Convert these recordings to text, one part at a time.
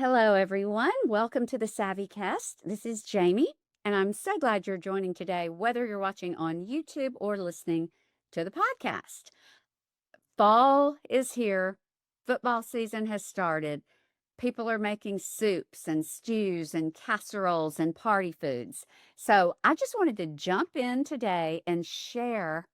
Hello, everyone. Welcome to the SavvyCast. This is Jamie, and I'm so glad you're joining today, whether you're watching on YouTube or listening to the podcast. Fall is here, football season has started. People are making soups and stews and casseroles and party foods. So I just wanted to jump in today and share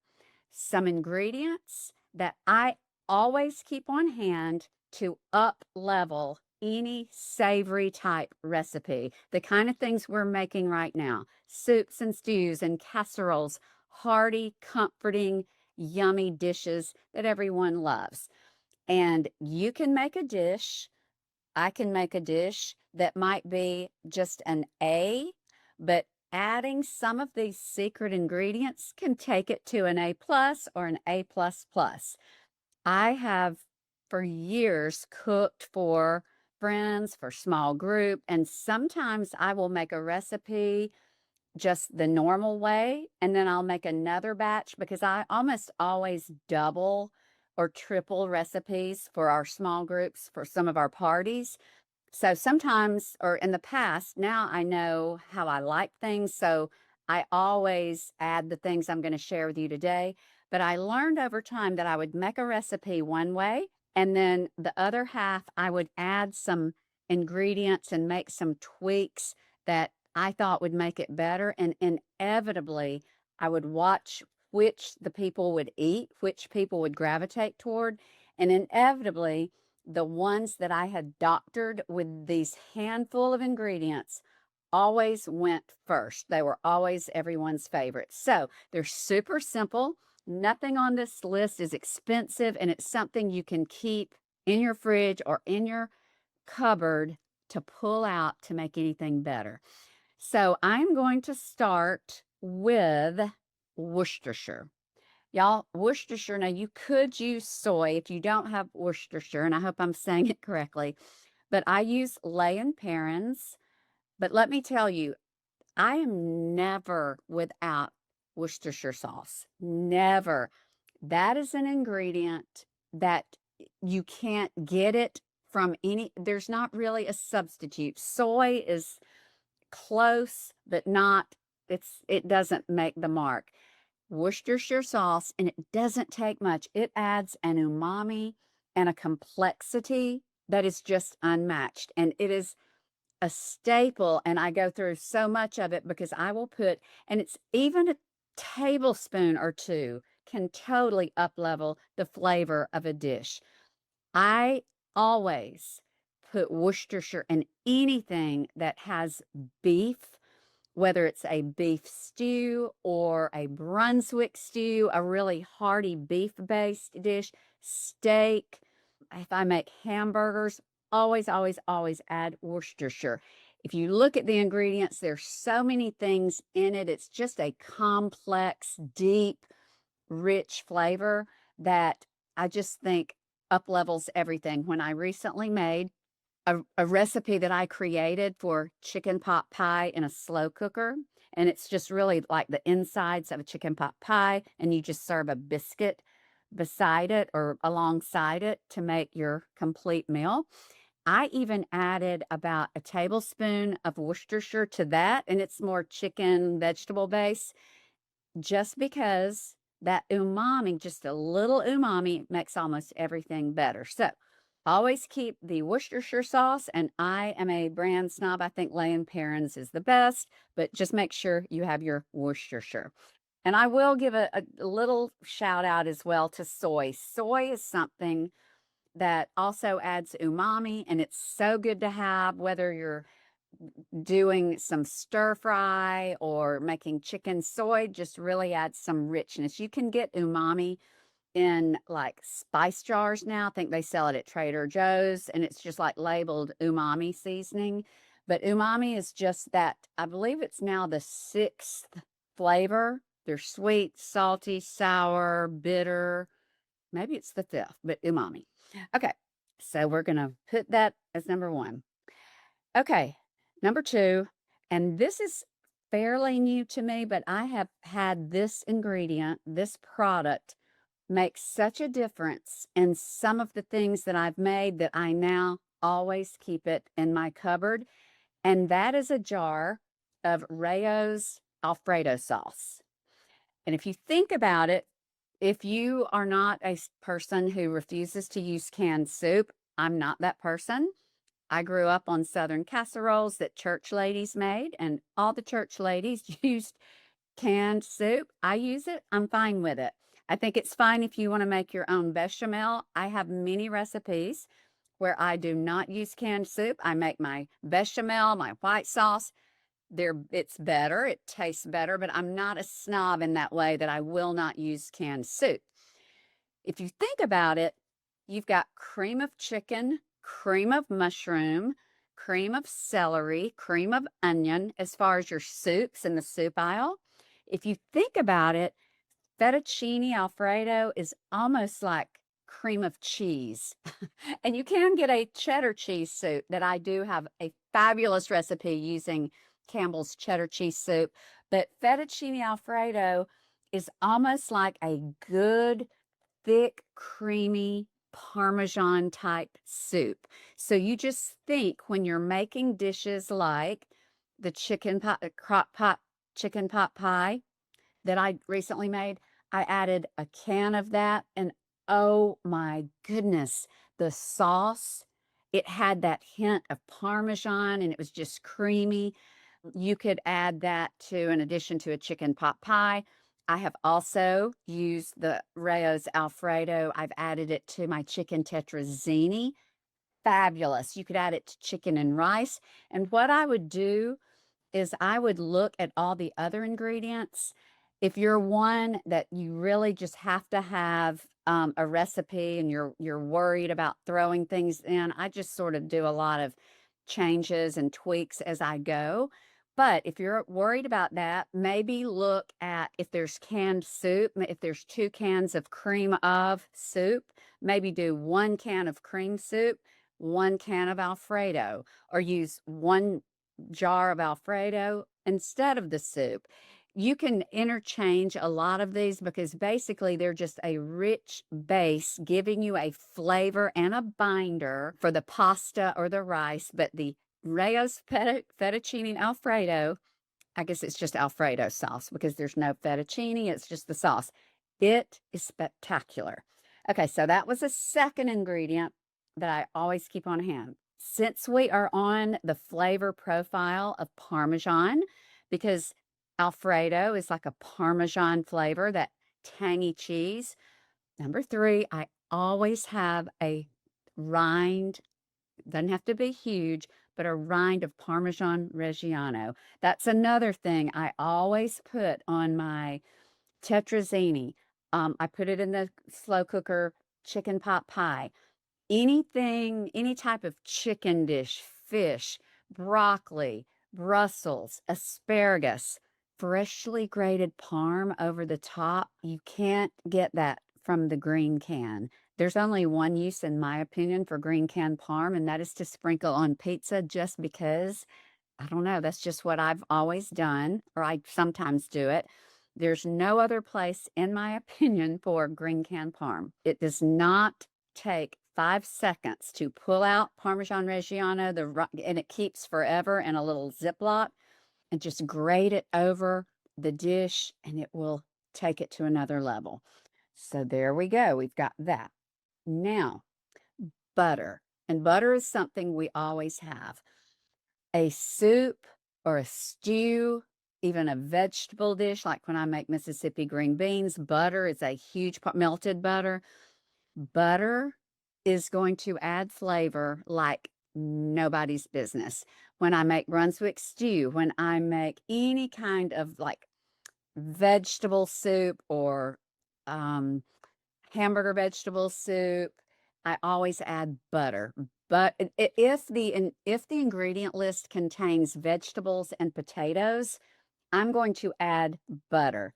some ingredients that I always keep on hand to up level any savory type recipe, the kind of things we're making right now, soups and stews and casseroles, hearty, comforting, yummy dishes that everyone loves. And you can make a dish, I can make a dish that might be just an A, but adding some of these secret ingredients can take it to an A plus or an A plus plus. I have for years cooked for friends, for small group, and sometimes I will make a recipe just the normal way, and then I'll make another batch because I almost always double or triple recipes for our small groups for some of our parties. So sometimes, or in the past, now I know how I like things. So I always add the things I'm going to share with you today. But I learned over time that I would make a recipe one way, and then the other half, I would add some ingredients and make some tweaks that I thought would make it better. And inevitably, I would watch which the people would eat, which people would gravitate toward. And inevitably, the ones that I had doctored with these handful of ingredients always went first. They were always everyone's favorite. So they're super simple. Nothing on this list is expensive, and it's something you can keep in your fridge or in your cupboard to pull out to make anything better. So I'm going to start with Worcestershire. Y'all, Worcestershire, now you could use soy if you don't have Worcestershire, and I hope I'm saying it correctly, but I use Lay and Perrins. But let me tell you, I am never without Worcestershire sauce. Never. That is an ingredient that you can't get it from there's not really a substitute. Soy is close, but not, it doesn't make the mark. Worcestershire sauce, and it doesn't take much. It adds an umami and a complexity that is just unmatched. And it is a staple, and I go through so much of it because I will put, and it's even a tablespoon or two can totally up level the flavor of a dish. I always put Worcestershire in anything that has beef, whether it's a beef stew or a Brunswick stew, a really hearty beef-based dish, steak. If I make hamburgers, always, always, always add Worcestershire. If you look at the ingredients, there's so many things in it. It's just a complex, deep, rich flavor that I just think up levels everything. When I recently made a recipe that I created for chicken pot pie in a slow cooker. And it's just really like the insides of a chicken pot pie, and you just serve a biscuit beside it or alongside it to make your complete meal. I even added about a tablespoon of Worcestershire to that, and it's more chicken vegetable base, just because that umami, just a little umami, makes almost everything better. So always keep the Worcestershire sauce, and I am a brand snob. I think Lay and Perrins is the best, but just make sure you have your Worcestershire. And I will give a little shout out as well to soy. Soy is something that also adds umami, and it's so good to have, whether you're doing some stir fry or making chicken. Soy just really adds some richness. You can get umami in like spice jars now. I think they sell it at Trader Joe's, and it's just like labeled umami seasoning. But umami is just that, I believe it's now the sixth flavor. They're sweet, salty, sour, bitter. Maybe it's the fifth, but umami. Okay, so we're going to put that as number one. Okay, number two, and this is fairly new to me, but I have had this ingredient, this product, makes such a difference in some of the things that I've made that I now always keep it in my cupboard. And that is a jar of Rayo's Alfredo sauce. And if you think about it, if you are not a person who refuses to use canned soup, I'm not that person. I grew up on Southern casseroles that church ladies made, and all the church ladies used canned soup. I use it. I'm fine with it. I think it's fine if you want to make your own bechamel. I have many recipes where I do not use canned soup. I make my bechamel, my white sauce. It's better. It tastes better, but I'm not a snob in that way that I will not use canned soup. If you think about it, you've got cream of chicken, cream of mushroom, cream of celery, cream of onion as far as your soups in the soup aisle. If you think about it, fettuccine Alfredo is almost like cream of cheese. And you can get a cheddar cheese soup that I do have a fabulous recipe using Campbell's cheddar cheese soup. But fettuccine Alfredo is almost like a good, thick, creamy Parmesan type soup. So you just think when you're making dishes like the chicken pot, crock pot chicken pot pie that I recently made, I added a can of that, and oh my goodness, the sauce, it had that hint of Parmesan and it was just creamy. You could add that to, in addition to a chicken pot pie. I have also used the Rayo's Alfredo. I've added it to my chicken tetrazzini. Fabulous. You could add it to chicken and rice. And what I would do is I would look at all the other ingredients. If you're one that you really just have to have a recipe and you're worried about throwing things in, I just sort of do a lot of changes and tweaks as I go. But if you're worried about that, maybe look at if there's canned soup, if there's 2 cans of cream of soup, maybe do 1 can of cream soup, 1 can of Alfredo, or use 1 jar of Alfredo instead of the soup. You can interchange a lot of these because basically they're just a rich base giving you a flavor and a binder for the pasta or the rice. But the Rayo's fettuccine Alfredo, I guess it's just Alfredo sauce because there's no fettuccine, it's just the sauce. It is spectacular. Okay, so that was a second ingredient that I always keep on hand. Since we are on the flavor profile of Parmesan, because Alfredo is like a Parmesan flavor, that tangy cheese. Number 3, I always have a rind, doesn't have to be huge, but a rind of Parmesan Reggiano. That's another thing I always put on my tetrazzini. I put it in the slow cooker chicken pot pie. Anything, any type of chicken dish, fish, broccoli, Brussels, asparagus, freshly grated parm over the top. You can't get that from the green can. There's only one use, in my opinion, for green can parm, and that is to sprinkle on pizza just because, I don't know, that's just what I've always done, or I sometimes do it. There's no other place, in my opinion, for green can parm. It does not take 5 seconds to pull out Parmesan Reggiano, and it keeps forever in a little Ziploc, and just grate it over the dish, and it will take it to another level. So there we go. We've got that. Now, butter. And butter is something we always have. A soup or a stew, even a vegetable dish, like when I make Mississippi green beans, butter is a huge part, melted butter. Butter is going to add flavor like nobody's business. When I make Brunswick stew, when I make any kind of like vegetable soup or hamburger vegetable soup, I always add butter. But if the ingredient list contains vegetables and potatoes, I'm going to add butter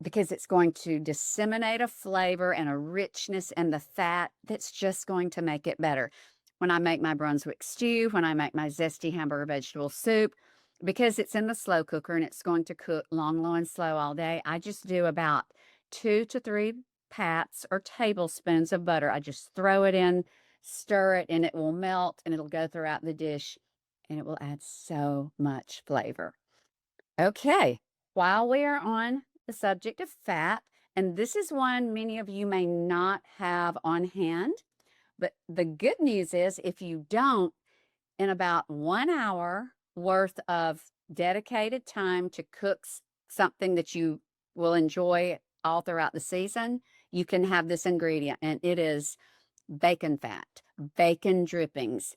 because it's going to disseminate a flavor and a richness and the fat that's just going to make it better. When I make my Brunswick stew, when I make my zesty hamburger vegetable soup, because it's in the slow cooker and it's going to cook long, low, and slow all day, I just do about 2 to 3 pats or tablespoons of butter. I just throw it in stir it, and it will melt, and it'll go throughout the dish, and it will add so much flavor. Okay, while we are on the subject of fat, and this is one many of you may not have on hand, but the good news is if you don't, in about 1 hour worth of dedicated time to cook something that you will enjoy all throughout the season, you can have this ingredient, and it is bacon fat, bacon drippings.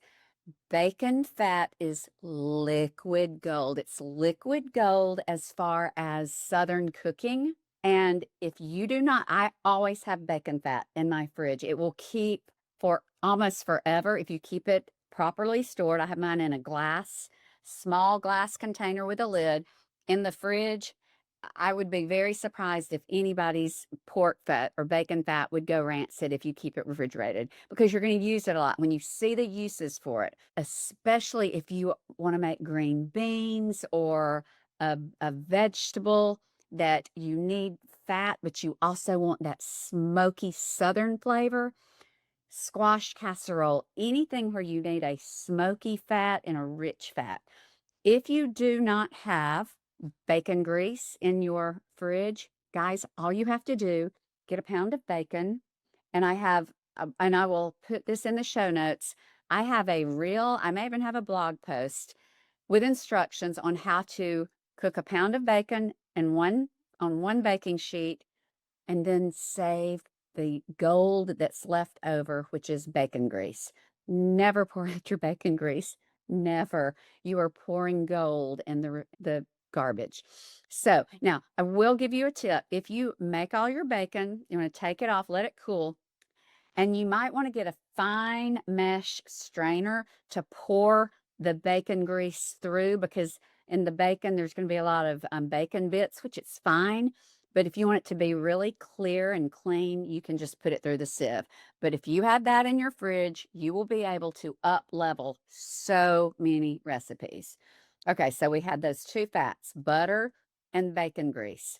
Bacon fat is liquid gold. It's liquid gold as far as Southern cooking. And if you do not, I always have bacon fat in my fridge. It will keep for almost forever if you keep it properly stored. I have mine in a small glass container with a lid in the fridge. I would be very surprised if anybody's pork fat or bacon fat would go rancid if you keep it refrigerated, because you're going to use it a lot when you see the uses for it, especially if you want to make green beans or a vegetable that you need fat, but you also want that smoky Southern flavor. Squash casserole, anything where you need a smoky fat and a rich fat. If you do not have bacon grease in your fridge, guys, all you have to do, get a pound of bacon, and and I will put this in the show notes. I may even have a blog post with instructions on how to cook a pound of bacon and on one baking sheet, and then save the gold that's left over, which is bacon grease. Never pour out your bacon grease. Never. You are pouring gold in the garbage. So now I will give you a tip. If you make all your bacon, you want to take it off, let it cool, and you might want to get a fine mesh strainer to pour the bacon grease through, because in the bacon, there's going to be a lot of bacon bits, which it's fine. But if you want it to be really clear and clean, you can just put it through the sieve. But if you have that in your fridge, you will be able to up level so many recipes. Okay, so we had those two fats, butter and bacon grease.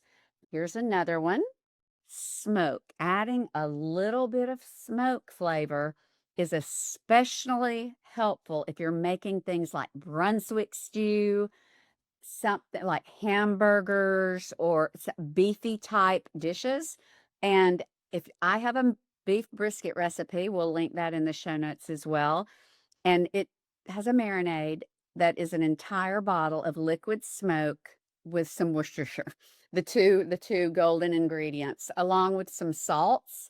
Here's another one. Smoke. Adding a little bit of smoke flavor is especially helpful if you're making things like Brunswick stew, something like hamburgers or beefy type dishes. And if I have a beef brisket recipe, we'll link that in the show notes as well. And it has a marinade that is an entire bottle of liquid smoke with some Worcestershire, the two golden ingredients, along with some salts.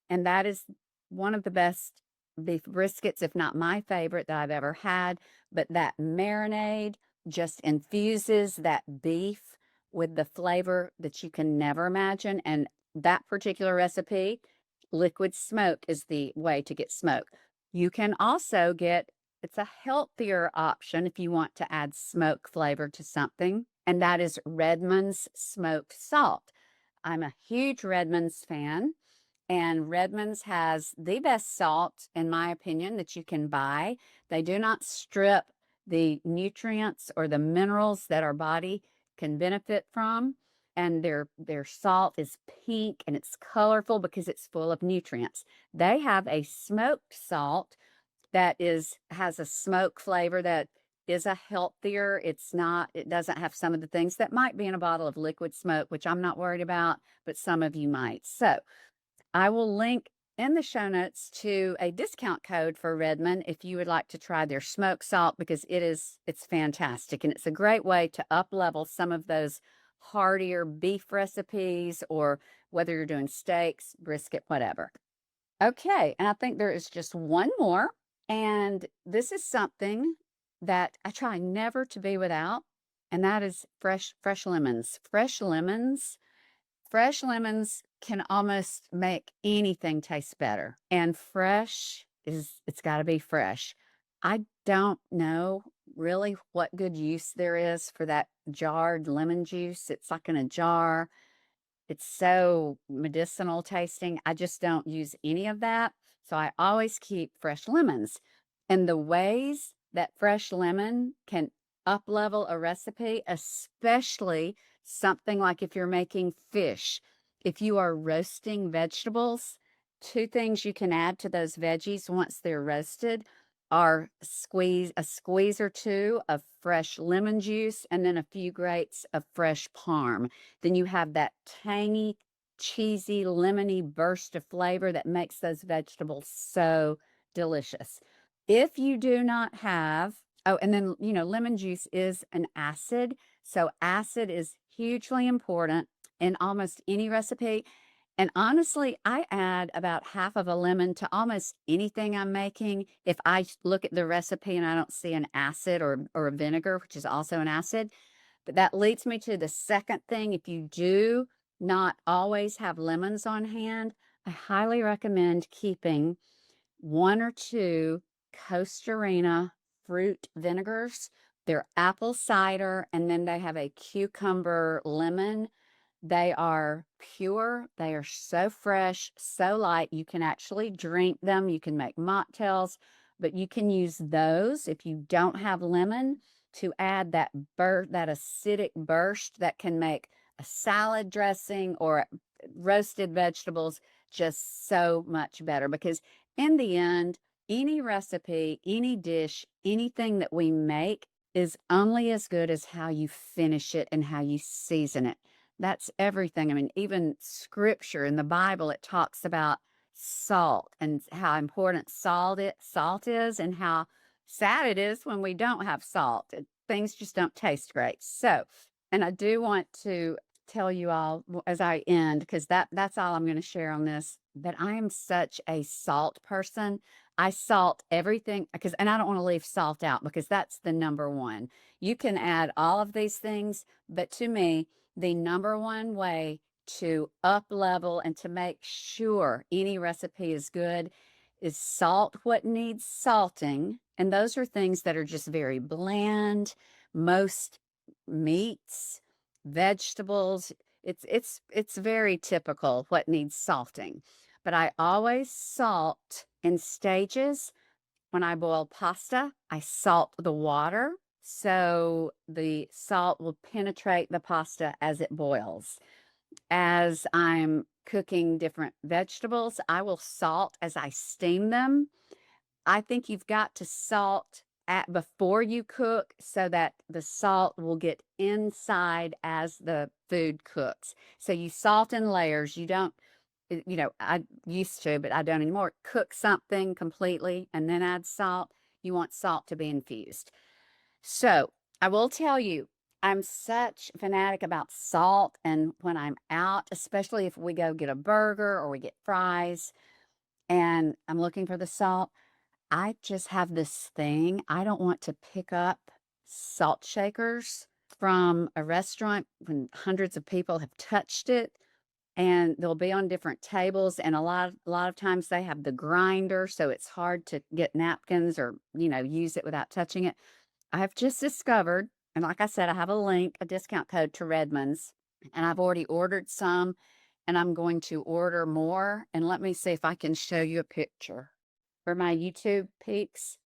And that is one of the best beef briskets, if not my favorite that I've ever had. But that marinade just infuses that beef with the flavor that you can never imagine. And that particular recipe, liquid smoke is the way to get smoke. You can also it's a healthier option if you want to add smoke flavor to something, and that is Redmond's smoked salt. I'm a huge Redmond's fan. And Redmond's has the best salt, in my opinion, that you can buy. They do not strip the nutrients or the minerals that our body can benefit from. And their salt is pink and it's colorful because it's full of nutrients. They have a smoked salt that has a smoke flavor that is a healthier. It doesn't have some of the things that might be in a bottle of liquid smoke, which I'm not worried about, but some of you might. So I will link in the show notes to a discount code for Redmond if you would like to try their smoked salt, because it's fantastic. And it's a great way to up level some of those heartier beef recipes, or whether you're doing steaks, brisket, whatever. Okay, and I think there is just one more. And this is something that I try never to be without, and that is fresh lemons. Fresh lemons can almost make anything taste better. And it's got to be fresh. I don't know really what good use there is for that jarred lemon juice. It's like in a jar. It's so medicinal tasting. I just don't use any of that. So I always keep fresh lemons. And the ways that fresh lemon can up level a recipe, especially something like if you're making fish, if you are roasting vegetables, two things you can add to those veggies once they're roasted are a squeeze or two of fresh lemon juice and then a few grates of fresh parm. Then you have that tangy, cheesy, lemony burst of flavor that makes those vegetables so delicious. If you do not have, oh, and then, lemon juice is an acid. So acid is hugely important in almost any recipe. And honestly, I add about half of a lemon to almost anything I'm making. If I look at the recipe and I don't see an acid or a vinegar, which is also an acid. But that leads me to the second thing. If you do not always have lemons on hand, I highly recommend keeping one or two Costa fruit vinegars. They're apple cider, and then they have a cucumber lemon. They are pure. They are so fresh, so light. You can actually drink them. You can make mocktails, but you can use those if you don't have lemon to add that acidic burst that can make a salad dressing or roasted vegetables just so much better. Because in the end, any recipe, any dish, anything that we make is only as good as how you finish it and how you season it. That's everything. I mean, even scripture in the Bible, it talks about salt and how important salt is and how sad it is when we don't have salt. Things just don't taste great. So, and I do want to tell you all as I end, because that's all I'm going to share on this, that I am such a salt person. I salt everything and I don't want to leave salt out because that's the number one. You can add all of these things, but to me, the number one way to up level and to make sure any recipe is good is salt what needs salting. And those are things that are just very bland. Most meats, vegetables, it's very typical what needs salting. But I always salt in stages. When I boil pasta, I salt the water so the salt will penetrate the pasta as it boils. As I'm cooking different vegetables, I will salt as I steam them. I think you've got to salt at before you cook so that the salt will get inside as the food cooks. So you salt in layers. You don't, I used to, but I don't anymore. Cook something completely and then add salt. You want salt to be infused. So I will tell you, I'm such a fanatic about salt. And when I'm out, especially if we go get a burger or we get fries and I'm looking for the salt, I just have this thing. I don't want to pick up salt shakers from a restaurant when hundreds of people have touched it, and they'll be on different tables, and a lot of times they have the grinder, so it's hard to get napkins or, use it without touching it. I have just discovered, and like I said, I have a discount code to Redmond's, and I've already ordered some, and I'm going to order more. And let me see if I can show you a picture for my YouTube peeps.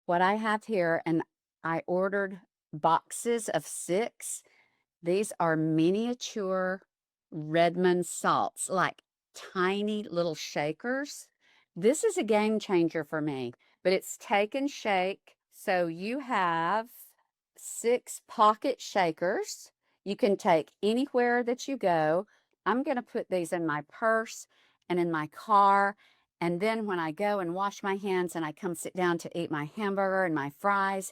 What I have here, and I ordered boxes of 6. These are miniature Redmond salts, like tiny little shakers. This is a game changer for me, but it's take and shake. So you have 6 pocket shakers. You can take anywhere that you go. I'm going to put these in my purse and in my car. And then when I go and wash my hands and I come sit down to eat my hamburger and my fries,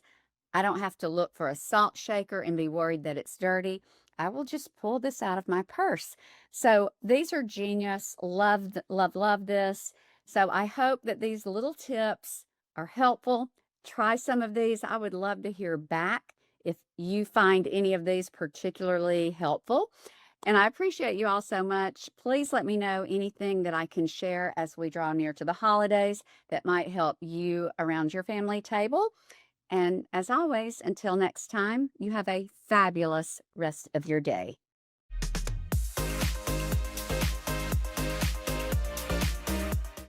I don't have to look for a salt shaker and be worried that it's dirty. I will just pull this out of my purse. So these are genius. Love, love, love this. So I hope that these little tips are helpful. Try some of these. I would love to hear back if you find any of these particularly helpful. And I appreciate you all so much. Please let me know anything that I can share as we draw near to the holidays that might help you around your family table. And as always, until next time, you have a fabulous rest of your day.